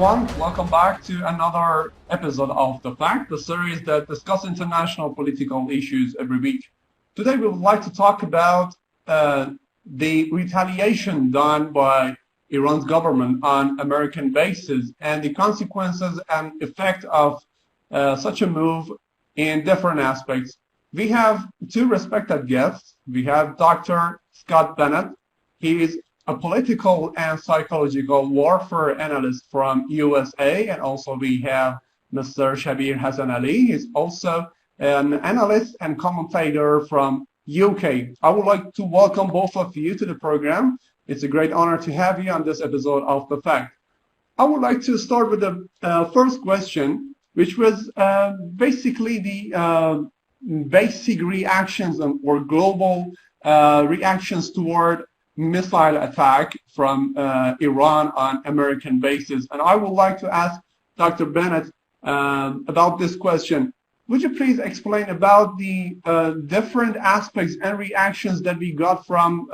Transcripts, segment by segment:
everyone. Welcome back to another episode of The Fact, the series that discusses international political issues every week. Today we would like to talk about the retaliation done by Iran's government on American bases and the consequences and effect of such a move in different aspects. We have two respected guests. We have Dr. Scott Bennett. He is a political and psychological warfare analyst from USA, and also we have Mr. Shabbir Hassanali. He's also an analyst and commentator from UK. I would like to welcome both of you to the program. It's a great honor to have you on this episode of The Fact. I would like to start with the first question, which was basically the basic reactions or global reactions toward missile attack from Iran on American bases. And I would like to ask Dr. Bennett about this question. Would you please explain about the different aspects and reactions that we got from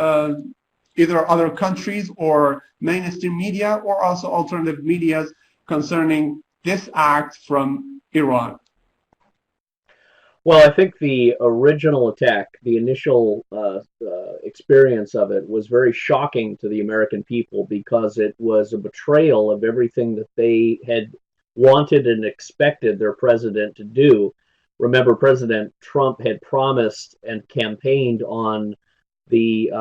either other countries or mainstream media or also alternative media concerning this act from Iran? Well, I think the original attack, the initial experience of it was very shocking to the American people because it was a betrayal of everything that they had wanted and expected their president to do. Remember, President Trump had promised and campaigned on the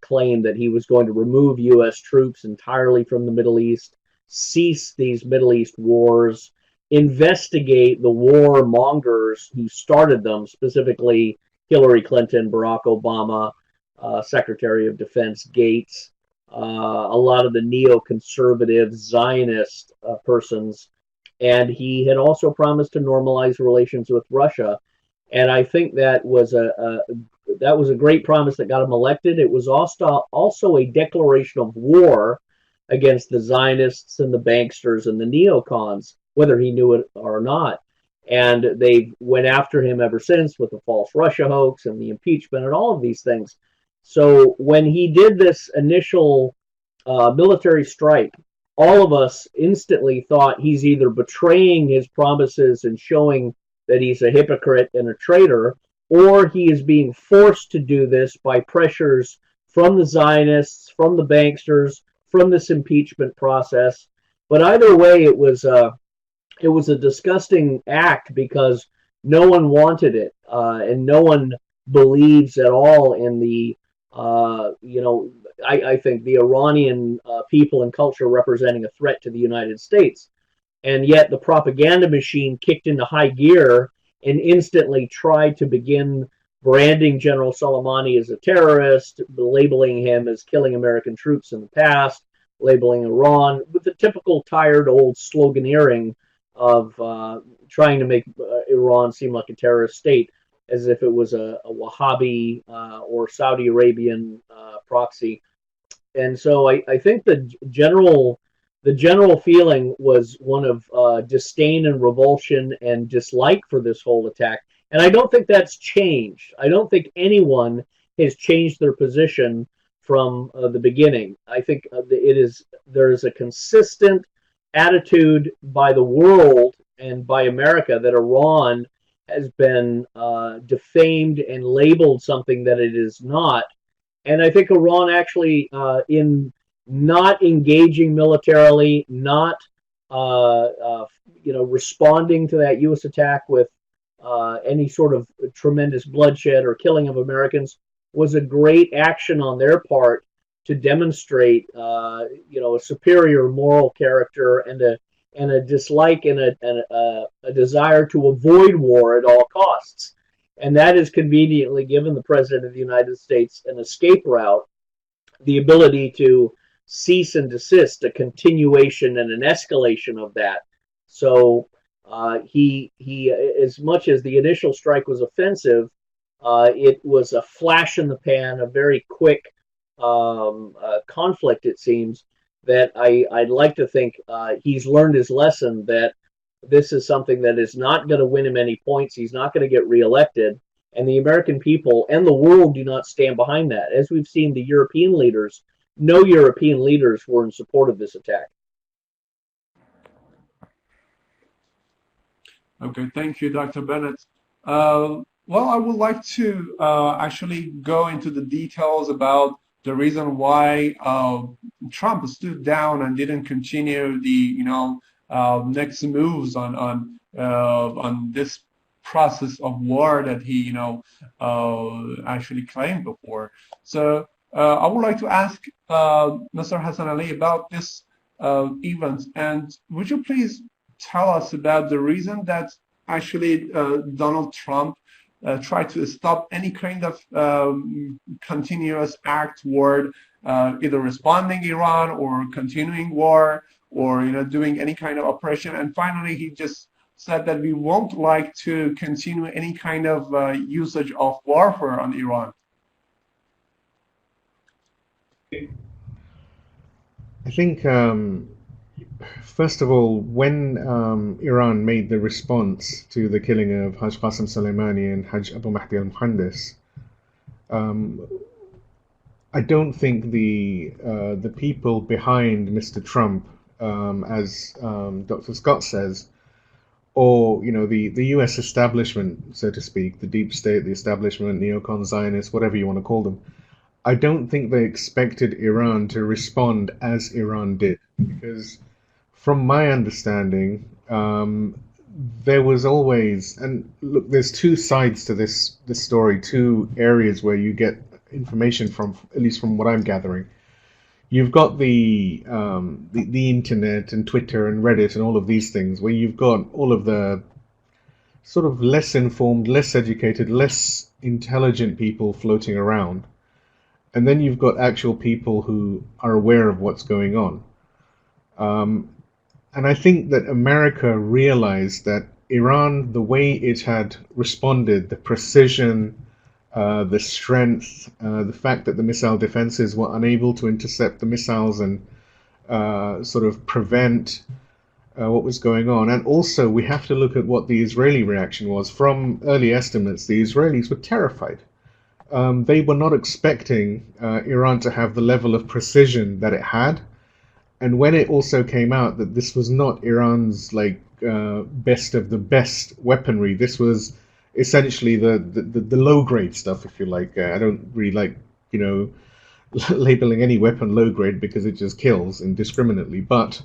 claim that he was going to remove U.S. troops entirely from the Middle East, cease these Middle East wars, investigate the warmongers who started them, specifically Hillary Clinton, Barack Obama, Secretary of Defense Gates, a lot of the neoconservative Zionist persons, and he had also promised to normalize relations with Russia. And I think that was a great promise that got him elected. It was also a declaration of war against the Zionists and the banksters and the neocons, whether he knew it or not. And they went after him ever since with the false Russia hoax and the impeachment and all of these things. So when he did this initial military strike, all of us instantly thought he's either betraying his promises and showing that he's a hypocrite and a traitor, or he is being forced to do this by pressures from the Zionists, from the banksters, from this impeachment process. But either way, it was a disgusting act because no one wanted it, and no one believes at all in the, I think the Iranian people and culture representing a threat to the United States. And yet the propaganda machine kicked into high gear and instantly tried to begin branding General Soleimani as a terrorist, labeling him as killing American troops in the past, labeling Iran with the typical tired old sloganeering of trying to make Iran seem like a terrorist state, as if it was a Wahhabi or Saudi Arabian proxy. And so I think the general feeling was one of disdain and revulsion and dislike for this whole attack. And I don't think that's changed. I don't think anyone has changed their position from the beginning. I think there is a consistent attitude by the world and by America that Iran has been defamed and labeled something that it is not. And I think Iran actually, in not engaging militarily, not responding to that U.S. attack with any sort of tremendous bloodshed or killing of Americans, was a great action on their part to demonstrate, a superior moral character and a dislike and a desire to avoid war at all costs. And that has conveniently given the President of the United States an escape route, the ability to cease and desist, a continuation and an escalation of that. So he as much as the initial strike was offensive, it was a flash in the pan, a very quick conflict, it seems, that I'd like to think he's learned his lesson that this is something that is not going to win him any points. He's not going to get reelected. And the American people and the world do not stand behind that. As we've seen, the European leaders, no European leaders were in support of this attack. Okay, thank you, Dr. Bennett. Well, I would like to actually go into the details about the reason why Trump stood down and didn't continue the, next moves on this process of war that he, actually claimed before. So I would like to ask Mr. Hassanali about this event, and would you please tell us about the reason that actually Donald Trump tried to stop any kind of continuous act toward either responding Iran or continuing war or doing any kind of operation, and finally he just said that we won't like to continue any kind of usage of warfare on Iran. I think, first of all, when Iran made the response to the killing of Hajj Qasem Soleimani and Hajj Abu Mahdi al-Muhandis, um, I don't think the people behind Mr. Trump, as Dr. Scott says, or the U.S. establishment, so to speak, the deep state, the establishment, neocon Zionists, whatever you want to call them, I don't think they expected Iran to respond as Iran did, because from my understanding, there was always, and look, there's two sides to this story, two areas where you get information from, at least from what I'm gathering. You've got the internet and Twitter and Reddit and all of these things, where you've got all of the sort of less informed, less educated, less intelligent people floating around. And then you've got actual people who are aware of what's going on. And I think that America realized that Iran, the way it had responded, the precision, the strength, the fact that the missile defenses were unable to intercept the missiles and sort of prevent what was going on. And also, we have to look at what the Israeli reaction was. From early estimates, the Israelis were terrified. They were not expecting Iran to have the level of precision that it had. And when it also came out that this was not Iran's best of the best weaponry, this was essentially the low grade stuff, if you like. I don't really like labeling any weapon low grade because it just kills indiscriminately. But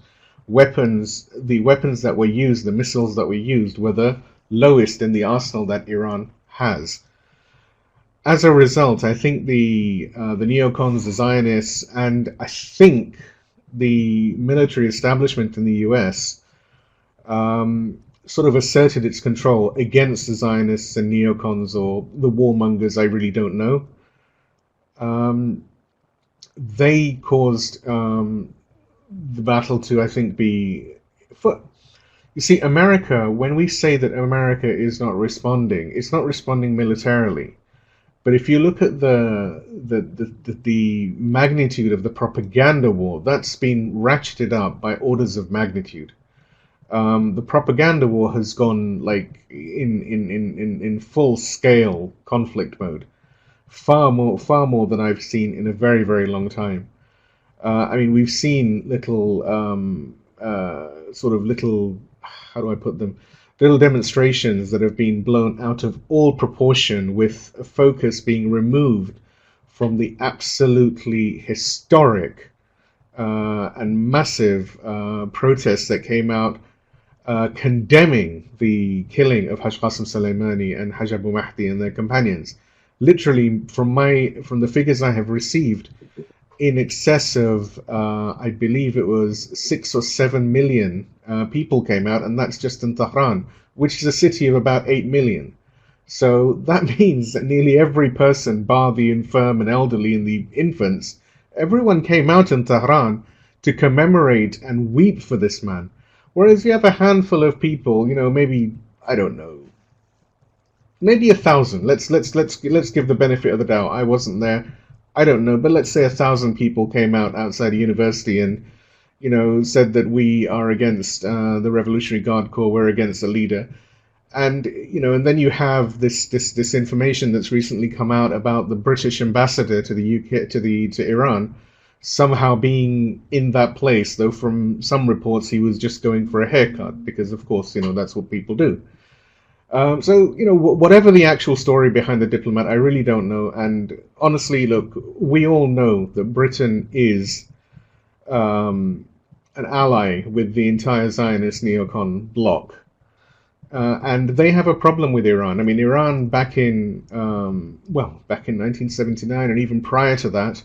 the weapons that were used, the missiles that were used, were the lowest in the arsenal that Iran has. As a result, I think the neocons, the Zionists, and I think the military establishment in the US sort of asserted its control against the Zionists and neocons, or the warmongers, I really don't know. They caused the battle to, I think, be... You see, America, when we say that America is not responding, it's not responding militarily. But if you look at the magnitude of the propaganda war, that's been ratcheted up by orders of magnitude. The propaganda war has gone in full scale conflict mode, far more than I've seen in a very, very long time. I mean, we've seen little how do I put them? Little demonstrations that have been blown out of all proportion, with a focus being removed from the absolutely historic and massive protests that came out condemning the killing of Hajj Qasem Soleimani and Hajj Abu Mahdi and their companions. Literally, from the figures I have received, in excess of, I believe it was 6 or 7 million people came out, and that's just in Tehran, which is a city of about 8 million. So that means that nearly every person, bar the infirm and elderly and the infants, everyone came out in Tehran to commemorate and weep for this man. Whereas you have a handful of people, maybe, I don't know, maybe 1,000. Let's give the benefit of the doubt. I wasn't there. I don't know, but let's say 1,000 people came out outside a university and, said that we are against the Revolutionary Guard Corps, we're against the leader. And, and then you have this information that's recently come out about the British ambassador to the UK, to Iran, somehow being in that place, though from some reports he was just going for a haircut, because of course, that's what people do. So, whatever the actual story behind the diplomat, I really don't know. And honestly, look, we all know that Britain is an ally with the entire Zionist neocon bloc. And they have a problem with Iran. I mean, Iran back in 1979 and even prior to that,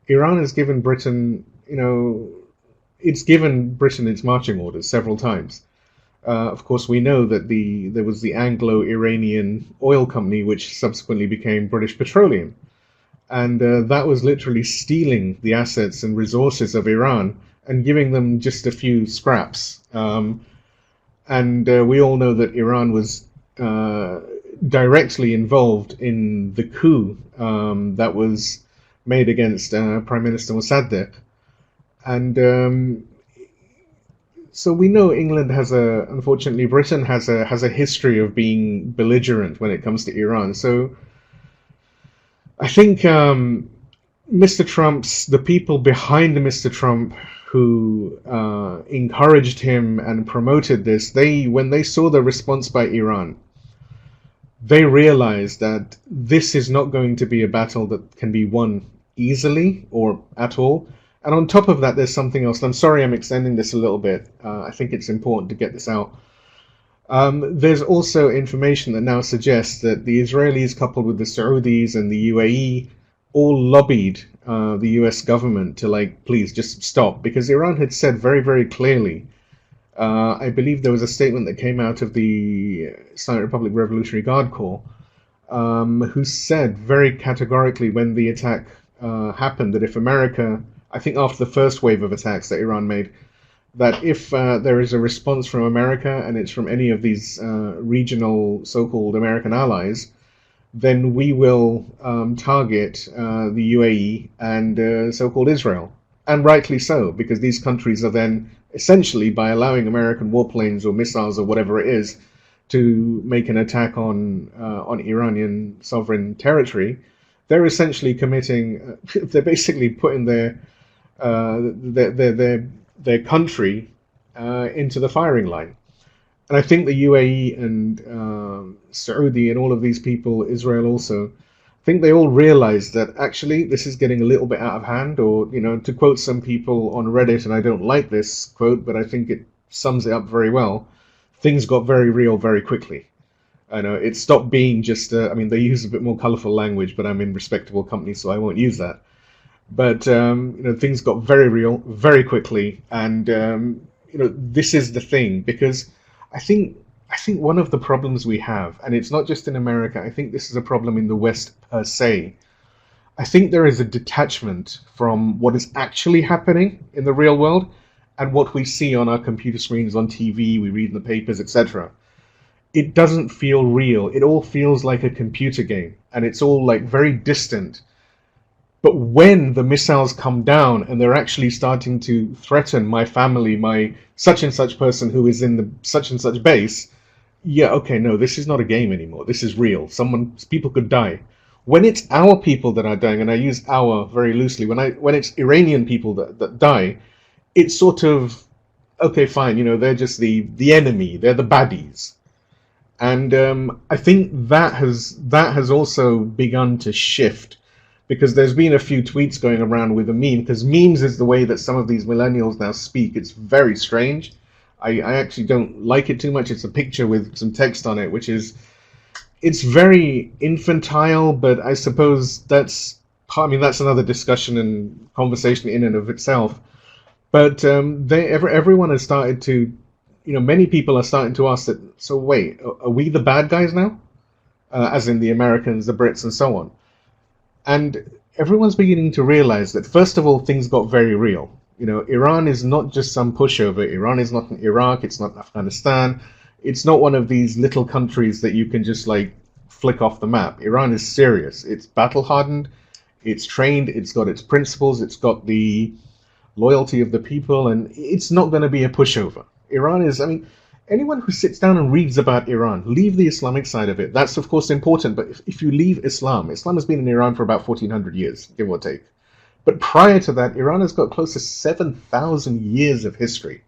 Iran has given Britain, it's given Britain its marching orders several times. Of course, we know that there was the Anglo-Iranian oil company, which subsequently became British Petroleum. And that was literally stealing the assets and resources of Iran and giving them just a few scraps. And we all know that Iran was directly involved in the coup that was made against Prime Minister Mossadegh. And so we know England unfortunately, Britain has a history of being belligerent when it comes to Iran. So I think the people behind Mr. Trump who encouraged him and promoted this, when they saw the response by Iran, they realized that this is not going to be a battle that can be won easily or at all. And on top of that, there's something else. I'm sorry I'm extending this a little bit. I think it's important to get this out. There's also information that now suggests that the Israelis, coupled with the Saudis and the UAE, all lobbied the US government to please just stop, because Iran had said very, very clearly, I believe there was a statement that came out of the Islamic Republic Revolutionary Guard Corps, who said very categorically when the attack happened that if America, I think after the first wave of attacks that Iran made, that if there is a response from America and it's from any of these regional so-called American allies, then we will target the UAE and so-called Israel. And rightly so, because these countries are then essentially, by allowing American warplanes or missiles or whatever it is to make an attack on Iranian sovereign territory, they're essentially they're basically putting their country into the firing line. And I think the UAE and Saudi and all of these people, Israel also, I think they all realize that actually this is getting a little bit out of hand, or, to quote some people on Reddit, and I don't like this quote, but I think it sums it up very well, things got very real very quickly. I know it stopped being just, they use a bit more colorful language, but I'm in respectable company, so I won't use that. But, things got very real very quickly. And, this is the thing, because I think one of the problems we have, and it's not just in America, I think this is a problem in the West per se. I think there is a detachment from what is actually happening in the real world and what we see on our computer screens, on TV, we read in the papers, etc. It doesn't feel real. It all feels like a computer game, and it's all very distant. But when the missiles come down and they're actually starting to threaten my family, my such and such person who is in the such and such base, yeah, okay, no, this is not a game anymore. This is real. People could die. When it's our people that are dying, and I use our very loosely, when it's Iranian people that die, it's sort of, okay, fine, they're just the enemy, they're the baddies. And I think that has also begun to shift, because there's been a few tweets going around with a meme, because memes is the way that some of these millennials now speak. It's very strange. I actually don't like it too much. It's a picture with some text on it, it's very infantile, but I suppose that's another discussion and conversation in and of itself. But everyone has started to, many people are starting to ask that, so wait, are we the bad guys now? As in the Americans, the Brits, and so on. And everyone's beginning to realize that, first of all, things got very real. Iran is not just some pushover. Iran is not in Iraq. It's not Afghanistan. It's not one of these little countries that you can just flick off the map. Iran is serious. It's battle hardened. It's trained. It's got its principles. It's got the loyalty of the people, and it's not going to be a pushover. Iran is, anyone who sits down and reads about Iran, leave the Islamic side of it. That's, of course, important, but if you leave Islam has been in Iran for about 1400 years, give or take. But prior to that, Iran has got close to 7,000 years of history.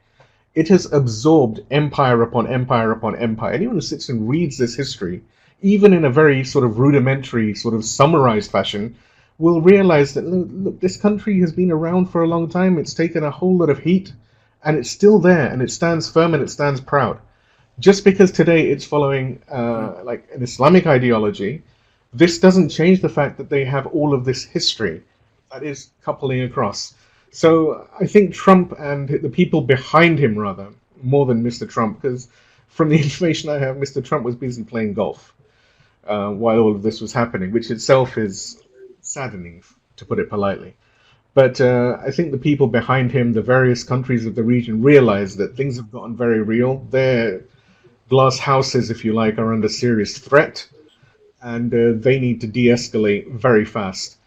It has absorbed empire upon empire upon empire. Anyone who sits and reads this history, even in a very sort of rudimentary, sort of summarized fashion, will realize that look, this country has been around for a long time. It's taken a whole lot of heat, and it's still there, and it stands firm and it stands proud. Just because today it's following like an Islamic ideology, this doesn't change the fact that they have all of this history that is coupling across. So I think Trump and the people behind him, rather, more than Mr. Trump, because from the information I have, Mr. Trump was busy playing golf while all of this was happening, which itself is saddening, to put it politely. But I think the people behind him, the various countries of the region, realize that things have gotten very real. Their glass houses, if you like, are under serious threat, and they need to de-escalate very fast.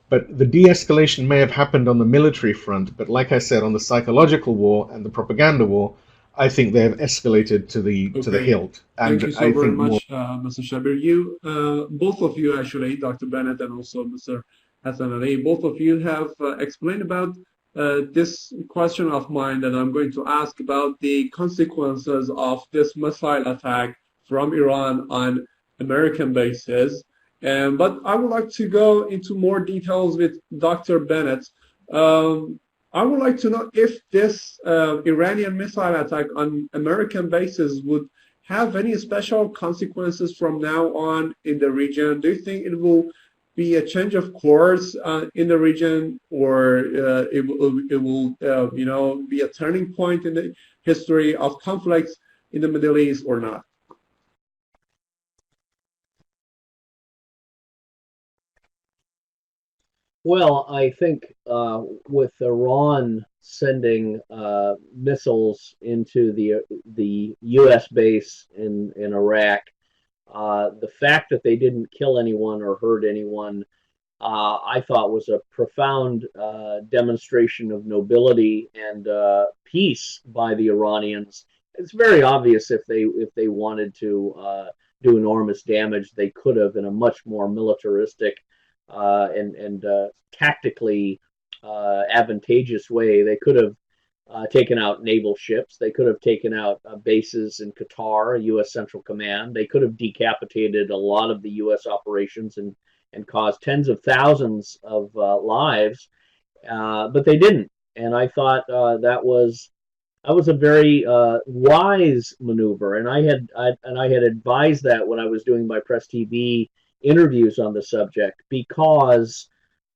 But the de-escalation may have happened on the military front, but like I said, on the psychological war and the propaganda war, I think they have escalated to the hilt. And Thank you so very much, Mr. Shabbir. You, both of you actually, Dr. Bennett and also Mr. Hassanali, both of you have explained about this question of mine that I'm going to ask about the consequences of this missile attack from Iran on American bases. But I would like to go into more details with Dr. Bennett. I would like to know if this Iranian missile attack on American bases would have any special consequences from now on in the region. Do you think it will be a change of course in the region, or it will be a turning point in the history of conflicts in the Middle East, or not? Well, I think with Iran sending missiles into the U.S. base in Iraq, the fact that they didn't kill anyone or hurt anyone, I thought was a profound demonstration of nobility and peace by the Iranians. It's very obvious if they wanted to do enormous damage, they could have in a much more militaristic and tactically advantageous way. They could have taken out naval ships. They could have taken out bases in Qatar, U.S. Central Command. They could have decapitated a lot of the U.S. operations and caused tens of thousands of lives, but they didn't. And I thought that was a very wise maneuver. And I had advised that when I was doing my Press TV interviews on the subject, because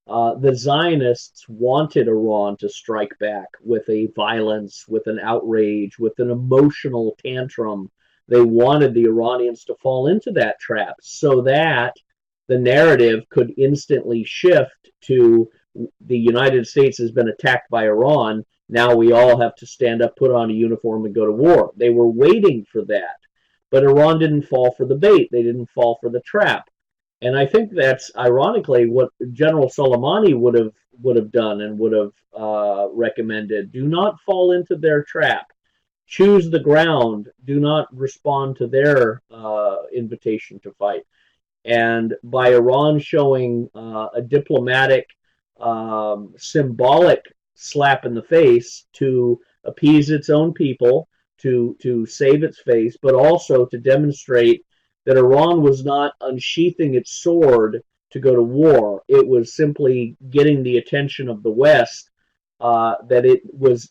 the Zionists wanted Iran to strike back with a violence, with an outrage, with an emotional tantrum. They wanted the Iranians to fall into that trap so that the narrative could instantly shift to the United States has been attacked by Iran. Now we all have to stand up, put on a uniform, and go to war. They were waiting for that. But Iran didn't fall for the bait. They didn't fall for the trap. And I think that's ironically what General Soleimani would have done and would have recommended. Do not fall into their trap. Choose the ground. Do not respond to their invitation to fight. And by Iran showing a diplomatic, symbolic slap in the face to appease its own people, to save its face, but also to demonstrate that Iran was not unsheathing its sword to go to war. It was simply getting the attention of the West, that it was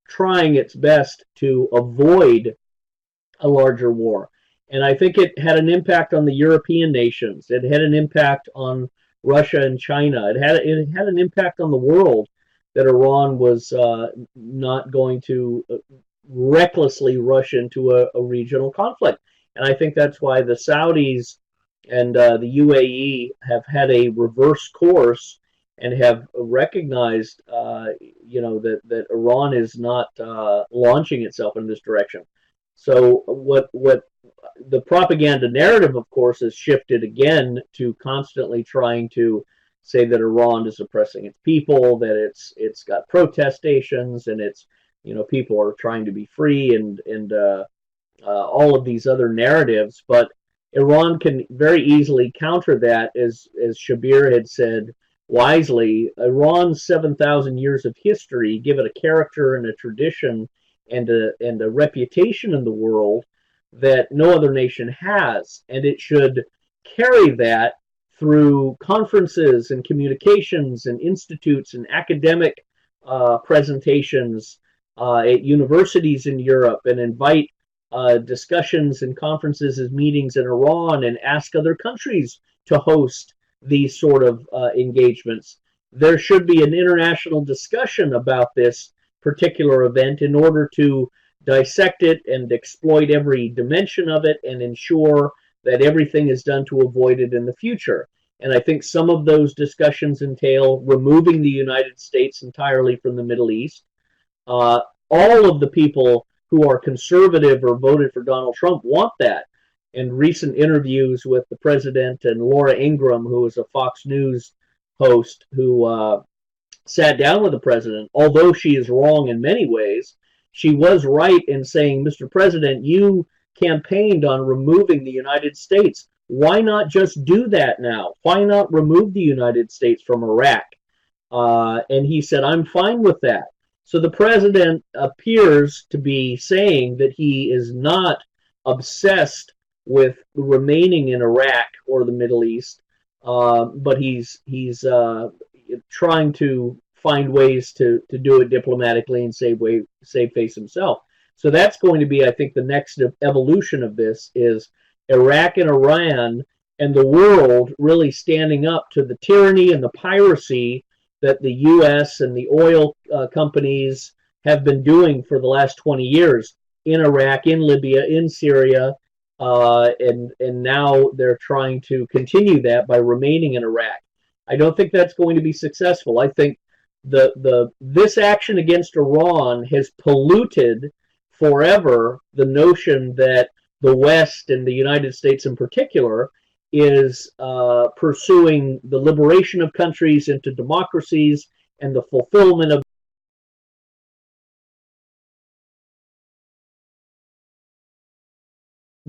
trying its best to avoid a larger war. And I think it had an impact on the European nations. It had an impact on Russia and China. It had an impact on the world that Iran was not going to recklessly rush into a regional conflict. And I think that's why the Saudis and the UAE have had a reverse course and have recognized, that Iran is not launching itself in this direction. So what the propaganda narrative, of course, has shifted again to constantly trying to say that Iran is oppressing its people, that it's got protest stations, and it's people are trying to be free and all of these other narratives. But Iran can very easily counter that, as Shabbir had said wisely. Iran's 7,000 years of history give it a character and a tradition and a reputation in the world that no other nation has, and it should carry that through conferences and communications and institutes and academic presentations at universities in Europe, and invite discussions and conferences and meetings in Iran, and ask other countries to host these sort of engagements. There should be an international discussion about this particular event in order to dissect it and exploit every dimension of it and ensure that everything is done to avoid it in the future. And I think some of those discussions entail removing the United States entirely from the Middle East. All of the people who are conservative or voted for Donald Trump want that. In recent interviews with the president and Laura Ingraham, who is a Fox News host, who sat down with the president, although she is wrong in many ways, she was right in saying, Mr. President, you campaigned on removing the United States. Why not just do that now? Why not remove the United States from Iraq? And he said, I'm fine with that. So the president appears to be saying that he is not obsessed with remaining in Iraq or the Middle East, but he's trying to find ways to do it diplomatically and save face himself. So that's going to be, I think, the next evolution of this is Iraq and Iran and the world really standing up to the tyranny and the piracy that the U.S. and the oil companies have been doing for the last 20 years in Iraq, in Libya, in Syria, and now they're trying to continue that by remaining in Iraq. I don't think that's going to be successful. I think this action against Iran has polluted forever the notion that the West and the United States in particular is pursuing the liberation of countries into democracies and the fulfillment of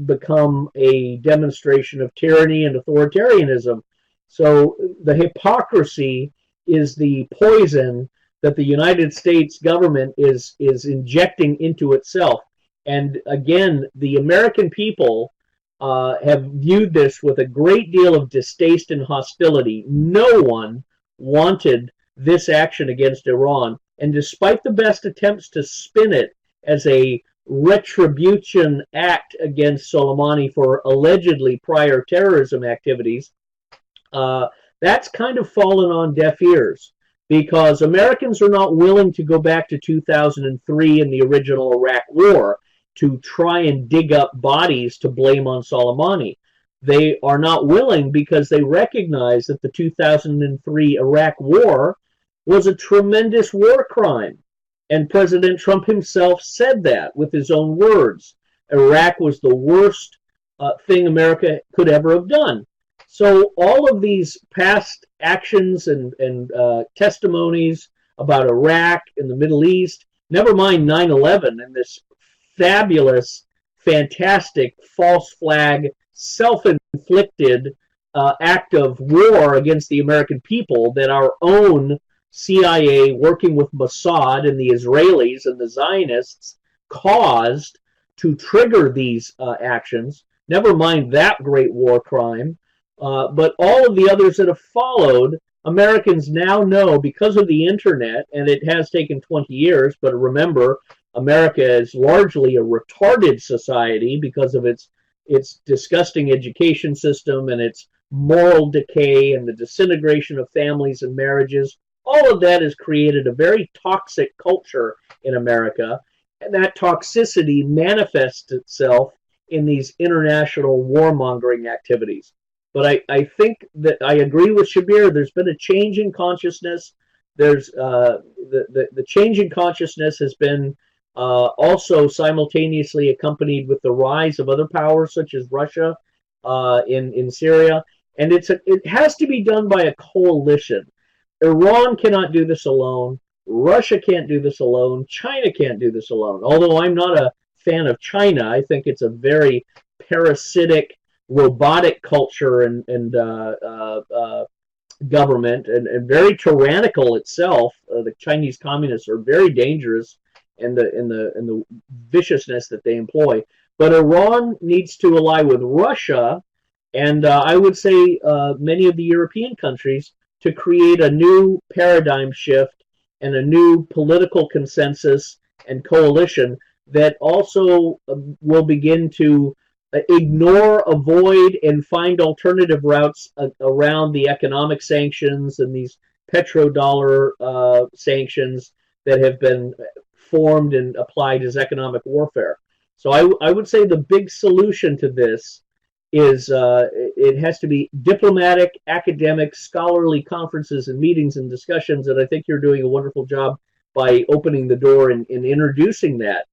become a demonstration of tyranny and authoritarianism. So the hypocrisy is the poison that the United States government is injecting into itself. And again, the American people have viewed this with a great deal of distaste and hostility. No one wanted this action against Iran. And despite the best attempts to spin it as a retribution act against Soleimani for allegedly prior terrorism activities, that's kind of fallen on deaf ears, because Americans are not willing to go back to 2003 and the original Iraq War to try and dig up bodies to blame on Soleimani. They are not willing because they recognize that the 2003 Iraq War was a tremendous war crime. And President Trump himself said that with his own words. Iraq was the worst thing America could ever have done. So all of these past actions and testimonies about Iraq and the Middle East, never mind 9/11 and this fabulous, fantastic, false flag, self-inflicted act of war against the American people that our own CIA, working with Mossad and the Israelis and the Zionists, caused to trigger these actions. Never mind that great war crime. But all of the others that have followed, Americans now know because of the internet, and it has taken 20 years, but remember, America is largely a retarded society because of its disgusting education system and its moral decay and the disintegration of families and marriages. All of that has created a very toxic culture in America, and that toxicity manifests itself in these international warmongering activities. But I think that I agree with Shabbir. There's been a change in consciousness. There's the change in consciousness has been also simultaneously accompanied with the rise of other powers such as Russia in Syria, and it has to be done by a coalition. Iran cannot do this alone. Russia can't do this alone. China can't do this alone. Although I'm not a fan of China, I think it's a very parasitic, robotic culture and government, and very tyrannical itself. The Chinese communists are very dangerous and the viciousness that they employ. But Iran needs to ally with Russia, and I would say many of the European countries, to create a new paradigm shift and a new political consensus and coalition that also will begin to ignore, avoid, and find alternative routes around the economic sanctions and these petrodollar sanctions that have been formed and applied as economic warfare. So I would say the big solution to this is it has to be diplomatic, academic, scholarly conferences and meetings and discussions, and I think you're doing a wonderful job by opening the door and introducing that,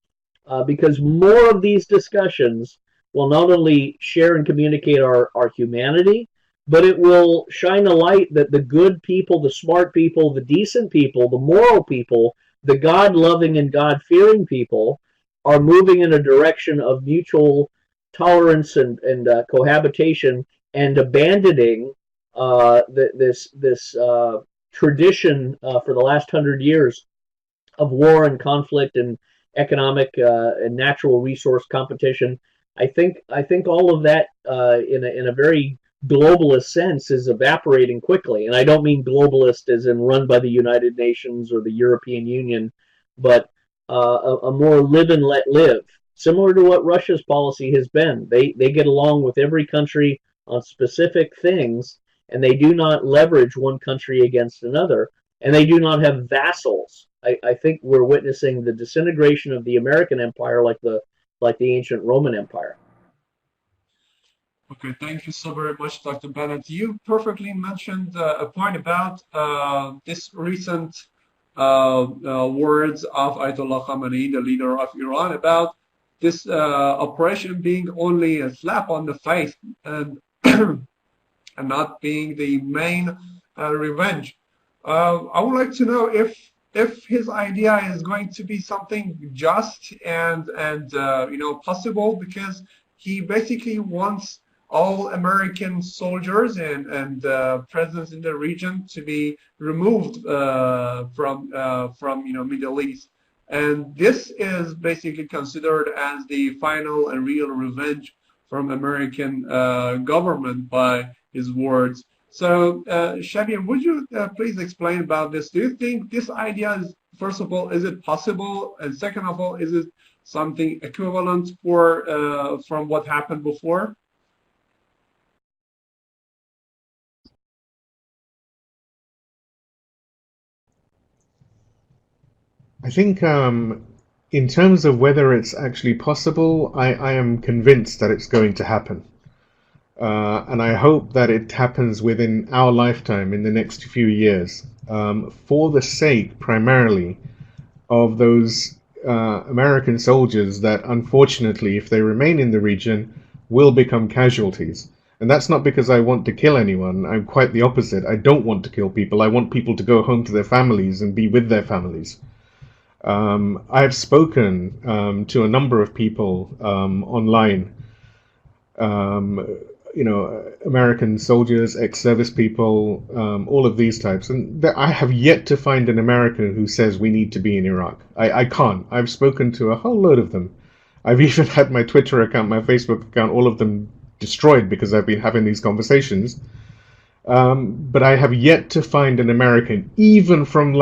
because more of these discussions will not only share and communicate our humanity, but it will shine a light that the good people, the smart people, the decent people, the moral people, the God-loving and God-fearing people are moving in a direction of mutual tolerance and cohabitation, and abandoning this tradition for the last 100 years of war and conflict and economic and natural resource competition. I think all of that in a very globalist sense is evaporating quickly, and I don't mean globalist as in run by the United Nations or the European Union, but a more live and let live, similar to what Russia's policy has been. They get along with every country on specific things, and they do not leverage one country against another, and they do not have vassals. I think we're witnessing the disintegration of the American empire like the ancient Roman Empire. Okay, thank you so very much, Dr. Bennett. You perfectly mentioned a point about this recent words of Ayatollah Khamenei, the leader of Iran, about this operation being only a slap on the face and and not being the main revenge. I would like to know if his idea is going to be something just and possible, because he basically wants all American soldiers and presence in the region to be removed from Middle East, and this is basically considered as the final and real revenge from American government by his words. So, Shabbir, would you please explain about this? Do you think this idea is, first of all, is it possible, and second of all, is it something equivalent from what happened before? I think in terms of whether it's actually possible, I am convinced that it's going to happen. And I hope that it happens within our lifetime in the next few years, for the sake primarily of those American soldiers that, unfortunately, if they remain in the region, will become casualties. And that's not because I want to kill anyone. I'm quite the opposite. I don't want to kill people. I want people to go home to their families and be with their families. I've spoken to a number of people online, American soldiers, ex-service people, all of these types, and I have yet to find an American who says we need to be in Iraq. I can't. I've spoken to a whole load of them. I've even had my Twitter account, my Facebook account, all of them destroyed because I've been having these conversations. But I have yet to find an American, even from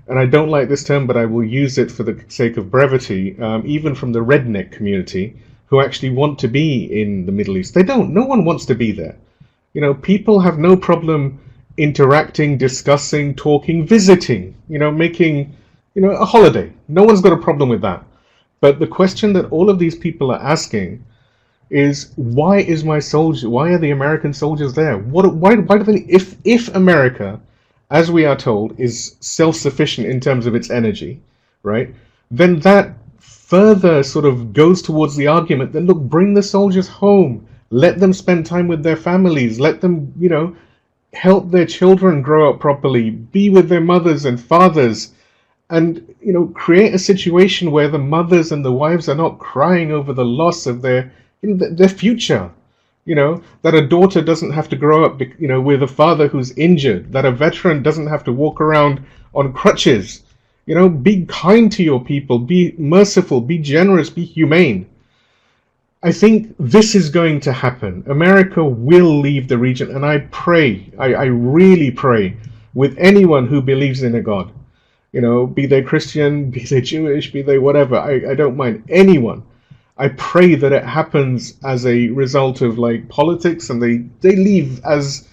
and I don't like this term, but I will use it for the sake of brevity, even from the redneck community, who actually want to be in the Middle East. They don't. No one wants to be there. People have no problem interacting, discussing, talking, visiting, making, a holiday. No one's got a problem with that. But the question that all of these people are asking is, why are the American soldiers there? Why do they, if America, as we are told, is self-sufficient in terms of its energy, right, then that further sort of goes towards the argument that, look, bring the soldiers home, let them spend time with their families, let them, help their children grow up properly, be with their mothers and fathers, and, create a situation where the mothers and the wives are not crying over the loss of their future. That a daughter doesn't have to grow up, with a father who's injured, that a veteran doesn't have to walk around on crutches, You know, be kind to your people, be merciful, be generous, be humane. I think this is going to happen. America will leave the region, and I pray, I really pray, with anyone who believes in a God. You know, be they Christian, be they Jewish, be they whatever, I don't mind. Anyone. I pray that it happens as a result of like politics, and they leave as,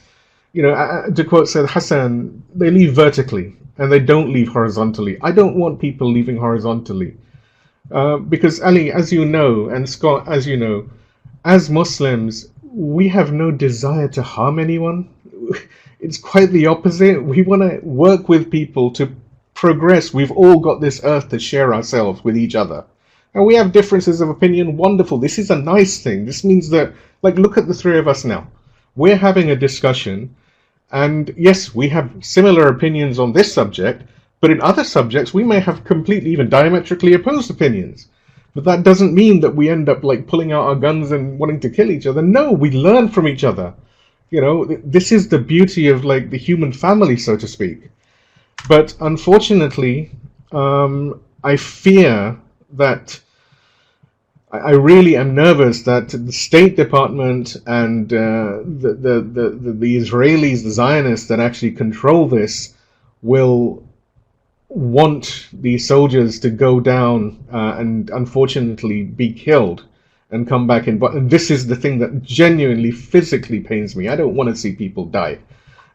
you know, to quote Sayyid Hassan, they leave vertically and they don't leave horizontally. I don't want people leaving horizontally. Because Ali, as you know, and Scott, as you know, as Muslims, we have no desire to harm anyone. It's quite the opposite. We want to work with people to progress. We've all got this earth to share ourselves with each other. And we have differences of opinion. Wonderful. This is a nice thing. This means that, like, look at the three of us now. We're having a discussion. And yes, we have similar opinions on this subject. But in other subjects, we may have completely, even diametrically opposed opinions. But that doesn't mean that we end up like pulling out our guns and wanting to kill each other. No, we learn from each other. You know, this is the beauty of like the human family, so to speak. But unfortunately, I fear that I really am nervous that the State Department and the Israelis, the Zionists that actually control this, will want these soldiers to go down and unfortunately be killed and come back in. But this is the thing that genuinely physically pains me. I don't want to see people die.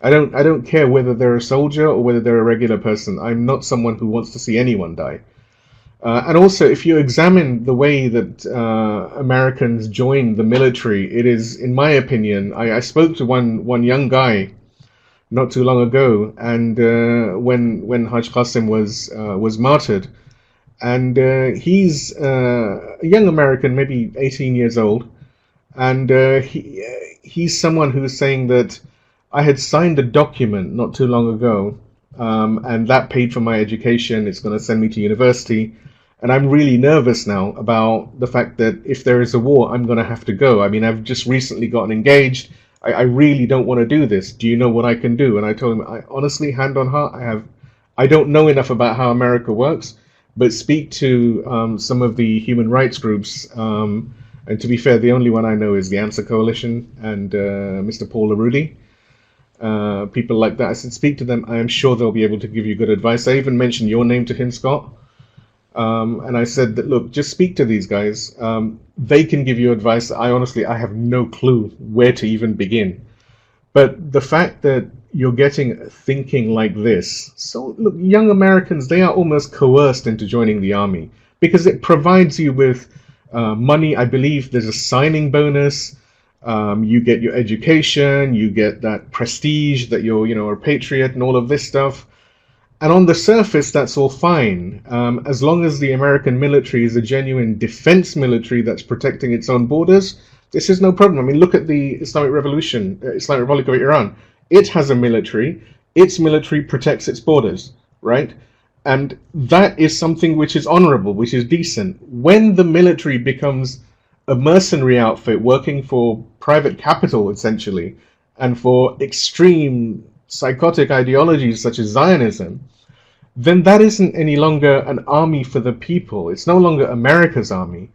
I don't care whether they're a soldier or whether they're a regular person. I'm not someone who wants to see anyone die. And also, if you examine the way that Americans joined the military, it is, in my opinion, I spoke to one young guy not too long ago, and when Haj Qasim was martyred, and he's a young American, maybe 18 years old, and he's someone who's saying that I had signed a document not too long ago, and that paid for my education. It's going to send me to university, and I'm really nervous now about the fact that if there is a war, I'm going to have to go. I mean, I've just recently gotten engaged. I really don't want to do this. Do you know what I can do? And I told him, I honestly, hand on heart, I don't know enough about how America works, but speak to some of the human rights groups. And to be fair, the only one I know is the Answer Coalition and Mr. Paul Arudi. People like that. I said, speak to them. I am sure they'll be able to give you good advice. I even mentioned your name to him, Scott. And I said that, look, just speak to these guys. They can give you advice. I have no clue where to even begin. But the fact that you're getting thinking like this, so look, young Americans, they are almost coerced into joining the army because it provides you with money. I believe there's a signing bonus. You get your education, you get that prestige that you're a patriot and all of this stuff. And on the surface, that's all fine, as long as the American military is a genuine defense military that's protecting its own borders. This is no problem. I mean, look at the Islamic Revolution, Islamic Republic of Iran. It has a military. Its military protects its borders, right? And that is something which is honorable, which is decent. When the military becomes a mercenary outfit working for private capital, essentially, and for extreme psychotic ideologies such as Zionism, then that isn't any longer an army for the people. It's no longer America's army.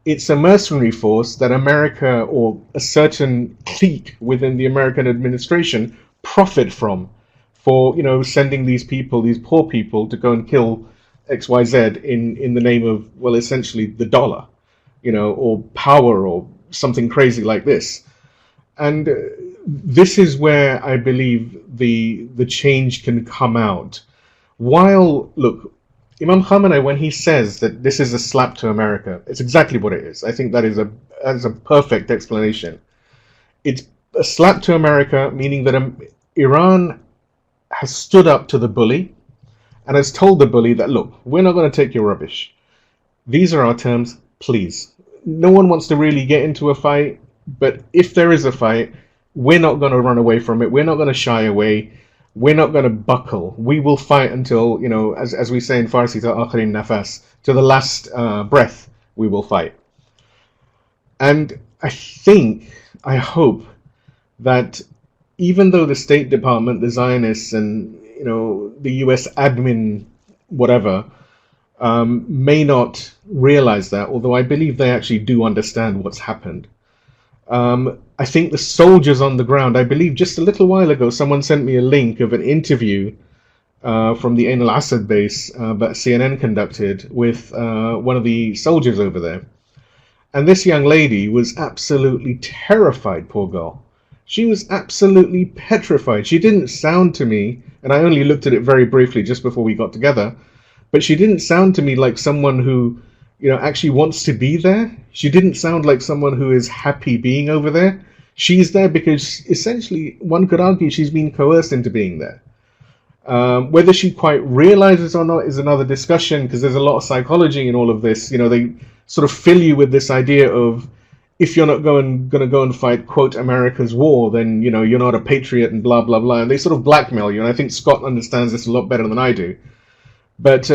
It's a mercenary force that America or a certain clique within the American administration profit from, for sending these people, these poor people, to go and kill XYZ in the name of, well, essentially the dollar, or power or something crazy like this. And this is where I believe the change can come out. While, look, Imam Khamenei, when he says that this is a slap to America, it's exactly what it is. I think that is a perfect explanation. It's a slap to America, meaning that Iran has stood up to the bully and has told the bully that, look, we're not going to take your rubbish. These are our terms, please. No one wants to really get into a fight, but if there is a fight, we're not going to run away from it. We're not going to shy away. We're not going to buckle. We will fight until, as we say in Farsi, to the last breath, we will fight. And I hope that even though the State Department, the Zionists, and the US admin whatever, may not realize that, although I believe they actually do understand what's happened. I think the soldiers on the ground, I believe just a little while ago, someone sent me a link of an interview from the Assad base that CNN conducted with one of the soldiers over there. And this young lady was absolutely terrified, poor girl. She was absolutely petrified. She didn't sound to me, and I only looked at it very briefly just before we got together, but she didn't sound to me like someone who, actually wants to be there. She didn't sound like someone who is happy being over there. She's there because essentially one could argue she's been coerced into being there. Whether she quite realizes or not is another discussion, because there's a lot of psychology in all of this. They sort of fill you with this idea of, if you're not going to go and fight, quote, America's war, then, you're not a patriot and blah, blah, blah. And they sort of blackmail you. And I think Scott understands this a lot better than I do. But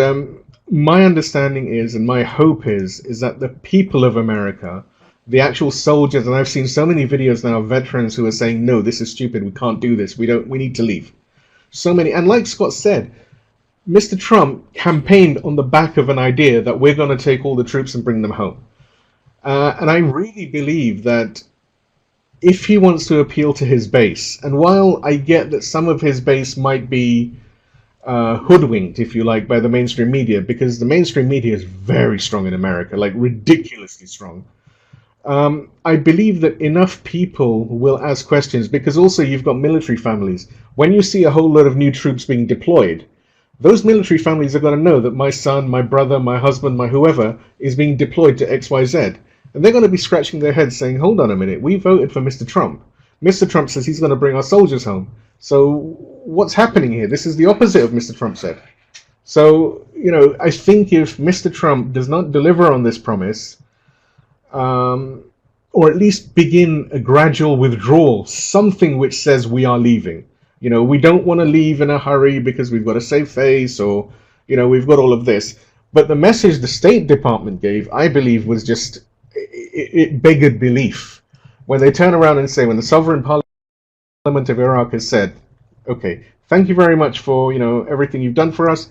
my understanding is, and my hope is that the people of America, the actual soldiers, and I've seen so many videos now of veterans who are saying, no, this is stupid. We can't do this. We need to leave. So many. And like Scott said, Mr. Trump campaigned on the back of an idea that we're going to take all the troops and bring them home. And I really believe that if he wants to appeal to his base, and while I get that some of his base might be hoodwinked, if you like, by the mainstream media, because the mainstream media is very strong in America, like ridiculously strong, I believe that enough people will ask questions, because also you've got military families. When you see a whole lot of new troops being deployed, those military families are going to know that my son, my brother, my husband, my whoever is being deployed to XYZ. And they're going to be scratching their heads saying, hold on a minute, we voted for Mr. Trump. Mr. Trump says he's going to bring our soldiers home. So what's happening here? This is the opposite of Mr. Trump said. So, I think if Mr. Trump does not deliver on this promise, or at least begin a gradual withdrawal, something which says we are leaving. We don't want to leave in a hurry because we've got a safe face, or, we've got all of this. But the message the State Department gave, I believe, was just, it beggared belief. When they turn around and say, when the Sovereign Parliament of Iraq has said, okay, thank you very much for, everything you've done for us.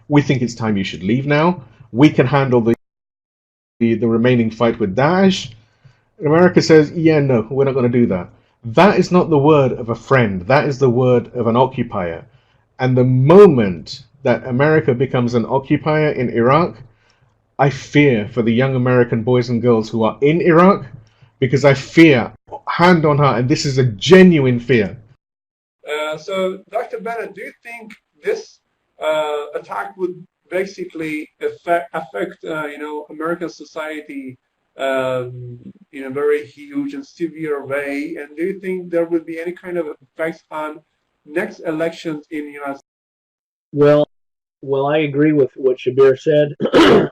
We think it's time you should leave now. We can handle the remaining fight with Daesh. And America says, yeah, no, we're not going to do that. That is not the word of a friend. That is the word of an occupier. And the moment that America becomes an occupier in Iraq, I fear for the young American boys and girls who are in Iraq, because I fear, hand on heart, and this is a genuine fear. So, Dr. Bennett, do you think this attack would basically affect American society in a very huge and severe way? And do you think there will be any kind of effects on next elections in the United States? Well, I agree with what Shabbir said,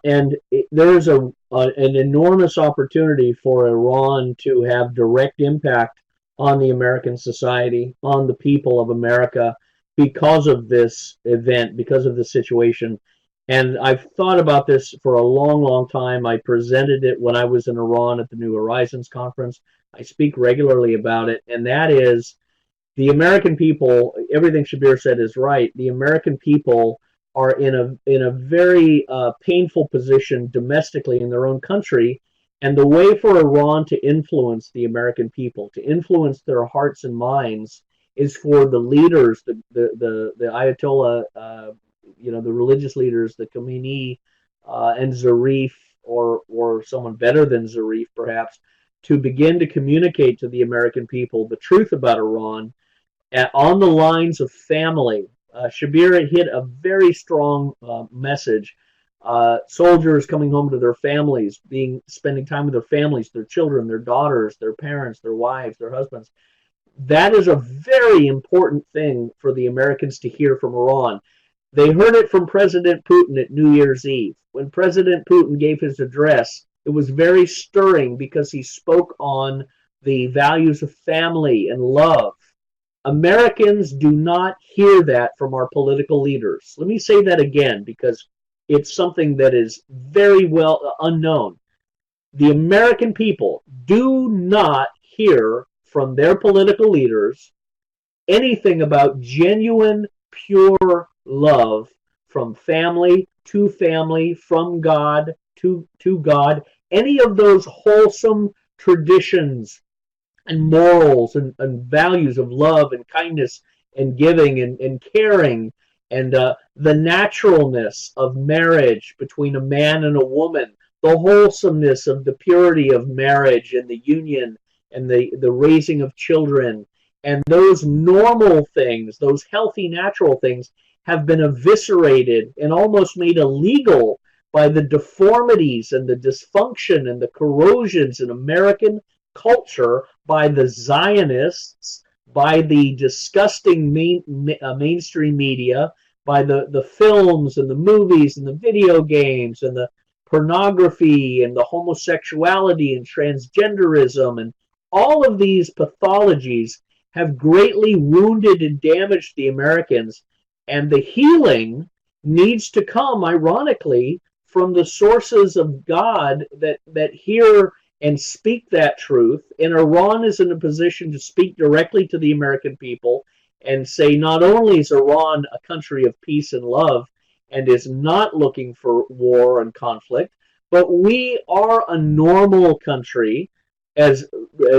and there's an enormous opportunity for Iran to have direct impact on the American society, on the people of America, because of this event, because of the situation. And I've thought about this for a long, long time. I presented it when I was in Iran at the New Horizons conference. I speak regularly about it, and that is the American people. Everything Shabbir said is right. The American people are in a very painful position domestically in their own country, and the way for Iran to influence the American people, to influence their hearts and minds, is for the leaders, the Ayatollah, the religious leaders, the Khomeini and Zarif, or someone better than Zarif perhaps, to begin to communicate to the American people the truth about Iran on the lines of family. Shabbir hit a very strong message. Soldiers coming home to their families, spending time with their families, their children, their daughters, their parents, their wives, their husbands. That is a very important thing for the Americans to hear from Iran. They heard it from President Putin at New Year's Eve. When President Putin gave his address, it was very stirring because he spoke on the values of family and love. Americans do not hear that from our political leaders. Let me say that again, because it's something that is very well unknown. The American people do not hear from their political leaders anything about genuine, pure love from family, from God to God, any of those wholesome traditions and morals and values of love and kindness and giving and caring and the naturalness of marriage between a man and a woman, the wholesomeness of the purity of marriage and the union and the raising of children, and those normal things, those healthy natural things, have been eviscerated and almost made illegal by the deformities and the dysfunction and the corrosions in American culture, by the Zionists, by the disgusting mainstream media, by the films and the movies and the video games and the pornography and the homosexuality and transgenderism, and all of these pathologies have greatly wounded and damaged the Americans. And the healing needs to come, ironically, from the sources of God that hear and speak that truth. And Iran is in a position to speak directly to the American people and say, not only is Iran a country of peace and love and is not looking for war and conflict, but we are a normal country. As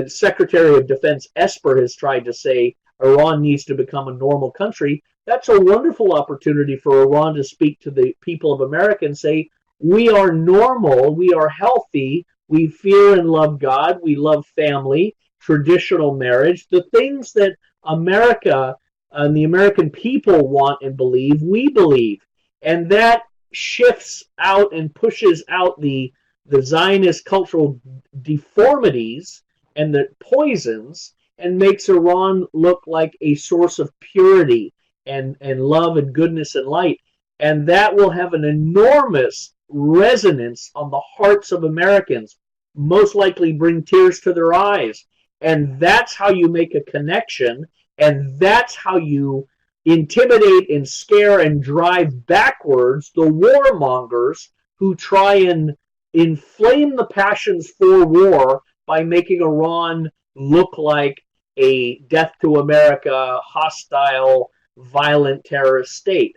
Secretary of Defense Esper has tried to say, Iran needs to become a normal country. That's a wonderful opportunity for Iran to speak to the people of America and say, we are normal, we are healthy, we fear and love God, we love family, traditional marriage, the things that America and the American people want and believe, we believe. And that shifts out and pushes out the Zionist cultural deformities and the poisons, and makes Iran look like a source of purity and love and goodness and light. And that will have an enormous resonance on the hearts of Americans, most likely bring tears to their eyes. And that's how you make a connection, and that's how you intimidate and scare and drive backwards the warmongers who try and inflame the passions for war by making Iran look like a death to America, hostile, violent terrorist state.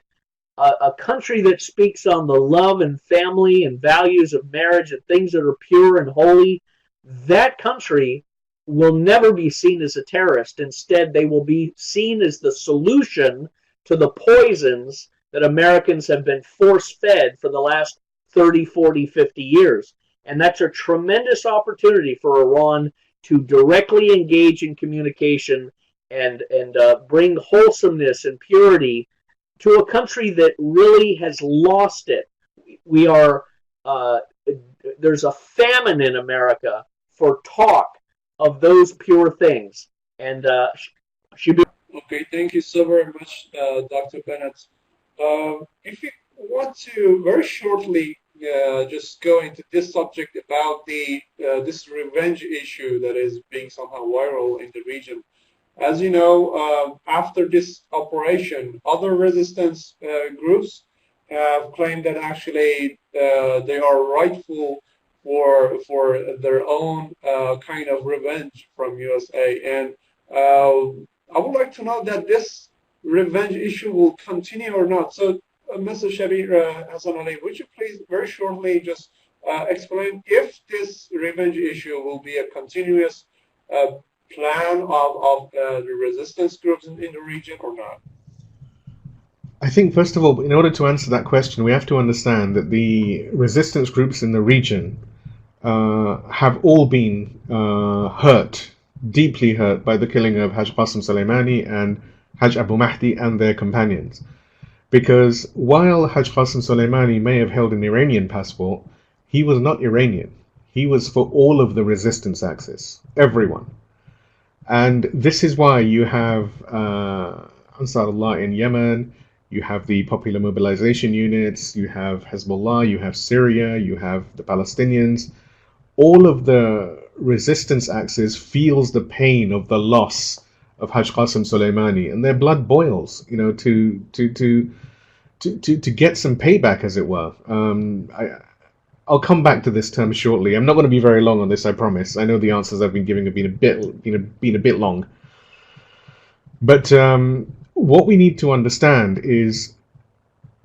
A country that speaks on the love and family and values of marriage and things that are pure and holy, that country will never be seen as a terrorist. Instead, they will be seen as the solution to the poisons that Americans have been force-fed for the last 30, 40, 50 years. And that's a tremendous opportunity for Iran to directly engage in communication and bring wholesomeness and purity to a country that really has lost it. We are there's a famine in America for talk of those pure things. And Okay, thank you so very much, Dr. Bennett. If you want to very shortly just go into this subject about the this revenge issue that is being somehow viral in the region. As you know, after this operation, other resistance groups have claimed that actually they are rightful for their own kind of revenge from USA. And I would like to know that this revenge issue will continue or not. So, Mr. Shabbir Hassanali, would you please very shortly just explain if this revenge issue will be a continuous plan of the resistance groups in the region or not? I think, first of all, in order to answer that question, we have to understand that the resistance groups in the region have all been hurt, deeply hurt, by the killing of Haj Qasem Soleimani and Haj Abu Mahdi and their companions. Because while Haj Qasem Soleimani may have held an Iranian passport, he was not Iranian. He was for all of the resistance axis, everyone. And this is why you have Ansarullah in Yemen, you have the Popular Mobilization Units, you have Hezbollah, you have Syria, you have the Palestinians. All of the resistance axis feels the pain of the loss of Haj Qasem Soleimani, and their blood boils, you know, to get some payback, as it were. I'll come back to this term shortly. I'm not going to be very long on this, I promise. I know the answers I've been giving have been a bit long. But what we need to understand is,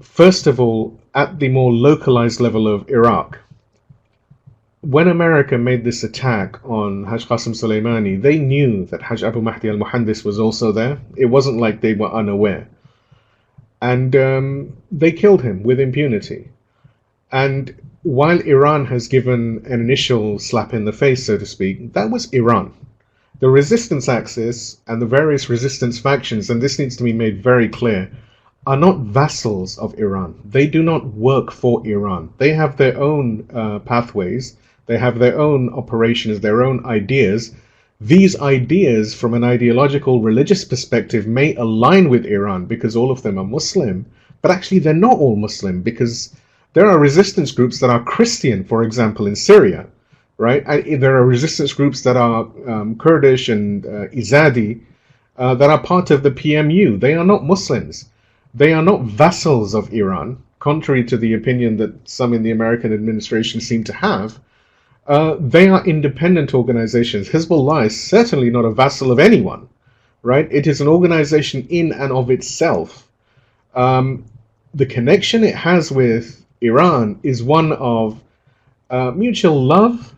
first of all, at the more localized level of Iraq, when America made this attack on Haj Qasem Soleimani, they knew that Haj Abu Mahdi al-Muhandis was also there. It wasn't like they were unaware. And they killed him with impunity. And while Iran has given an initial slap in the face, so to speak, that was Iran. The resistance axis and the various resistance factions, and this needs to be made very clear, are not vassals of Iran. They do not work for Iran. They have their own pathways. They have their own operations, their own ideas. These ideas, from an ideological religious perspective, may align with Iran because all of them are Muslim, but actually they're not all Muslim, because there are resistance groups that are Christian, for example, in Syria, right? There are resistance groups that are Kurdish and Izadi that are part of the PMU. They are not Muslims. They are not vassals of Iran, contrary to the opinion that some in the American administration seem to have. They are independent organizations. Hezbollah is certainly not a vassal of anyone, right? It is an organization in and of itself. The connection it has with Iran is one of mutual love,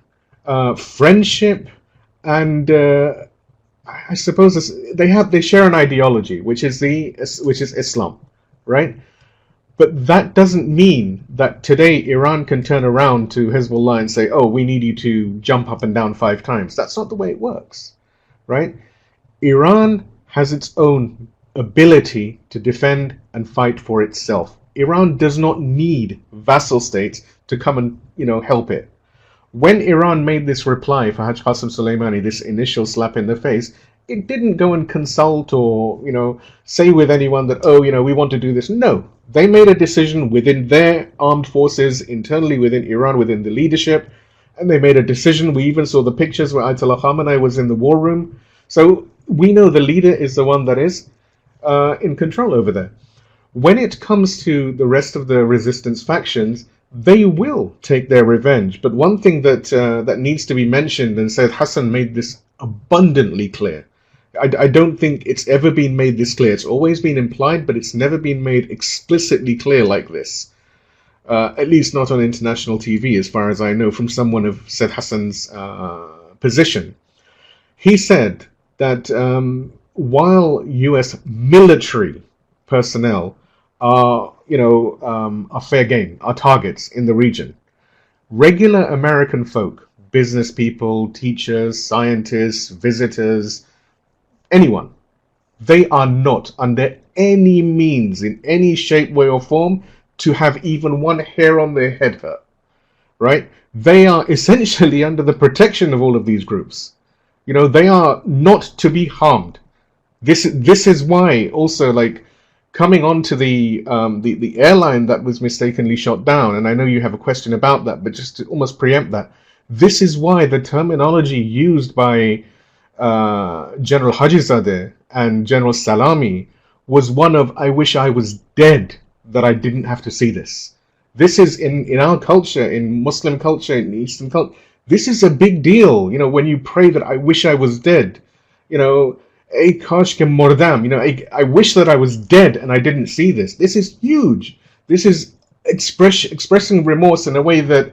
friendship, and I suppose they share an ideology, which is Islam, right? But that doesn't mean that today Iran can turn around to Hezbollah and say, "Oh, we need you to jump up and down 5 times." That's not the way it works, right? Iran has its own ability to defend and fight for itself. Iran does not need vassal states to come and, help it. When Iran made this reply for Haj Qasem Soleimani, this initial slap in the face, it didn't go and consult or, say with anyone that, we want to do this. No, they made a decision within their armed forces, internally within Iran, within the leadership, and they made a decision. We even saw the pictures where Ayatollah Khamenei was in the war room. So we know the leader is the one that is in control over there. When it comes to the rest of the resistance factions, they will take their revenge. But one thing that needs to be mentioned, and Sayyid Hassan made this abundantly clear. I don't think it's ever been made this clear. It's always been implied, but it's never been made explicitly clear like this. At least not on international TV, as far as I know, from someone of Sayyid Hassan's position. He said that while US military personnel are fair game, are targets in the region, regular American folk, business people, teachers, scientists, visitors, anyone, they are not under any means, in any shape, way, or form, to have even one hair on their head hurt, right? They are essentially under the protection of all of these groups. They are not to be harmed. This is why also, like, coming on to the airline that was mistakenly shot down, and I know you have a question about that, but just to almost preempt that, this is why the terminology used by General Hajizadeh and General Salami was one of, "I wish I was dead that I didn't have to see this." This is in our culture, in Muslim culture, in Eastern culture, this is a big deal. When you pray that "I wish I was dead," "Ey kash ke mordam," I wish that I was dead and I didn't see this. This is huge. This is expressing remorse in a way that